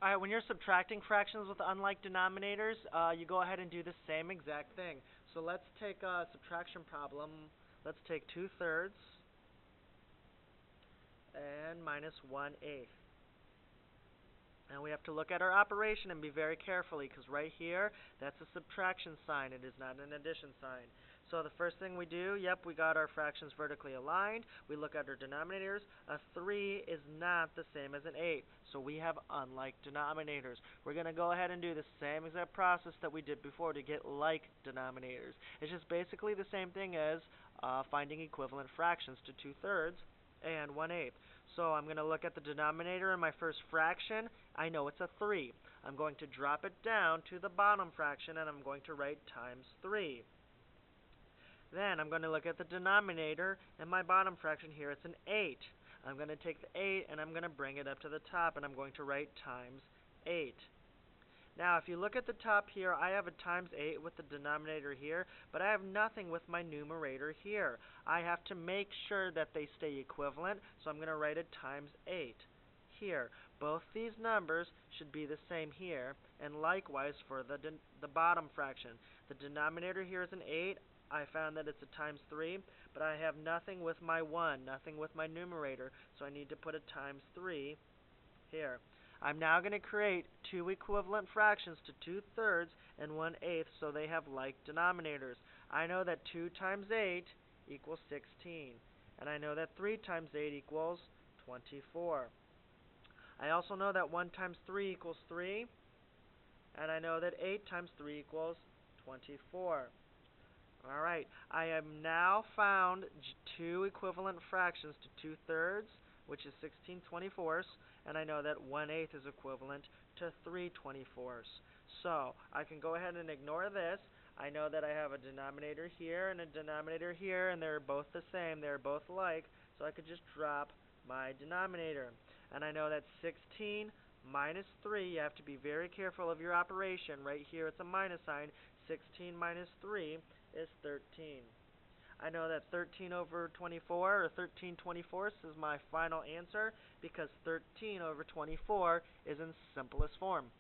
All right, when you're subtracting fractions with unlike denominators, you go ahead and do the same exact thing. So let's take a subtraction problem. Let's take 2/3 and minus 1/8. And we have to look at our operation and be very carefully, because right here, that's a subtraction sign. It is not an addition sign. So the first thing we do, yep, we got our fractions vertically aligned. We look at our denominators. A 3 is not the same as an 8, so we have unlike denominators. We're going to go ahead and do the same exact process that we did before to get like denominators. It's just basically the same thing as finding equivalent fractions to 2/3 and 1/8. So I'm going to look at the denominator in my first fraction. I know it's a 3. I'm going to drop it down to the bottom fraction, and I'm going to write times 3. Then I'm going to look at the denominator in my bottom fraction here. It's an 8. I'm going to take the 8, and I'm going to bring it up to the top, and I'm going to write times 8. Now, if you look at the top here, I have a times 8 with the denominator here, but I have nothing with my numerator here. I have to make sure that they stay equivalent, so I'm going to write it times 8 here. Both these numbers should be the same here, and likewise for the bottom fraction. The denominator here is an 8. I found that it's a times 3, but I have nothing with my 1, nothing with my numerator, so I need to put a times 3 here. I'm now going to create two equivalent fractions to 2/3 and 1/8, so they have like denominators. I know that 2 times 8 equals 16, and I know that 3 times 8 equals 24. I also know that 1 times 3 equals 3, and I know that 8 times 3 equals 24. All right, I have now found two equivalent fractions to 2/3, which is 16/24, and I know that 1/8 is equivalent to 3/24. So I can go ahead and ignore this. I know that I have a denominator here and a denominator here, and they're both the same. They're both like, so I could just drop my denominator. And I know that 16 minus 3, you have to be very careful of your operation. Right here it's a minus sign. 16 minus 3 is 13. I know that 13 over 24, or 13/24 is my final answer, because 13 over 24 is in simplest form.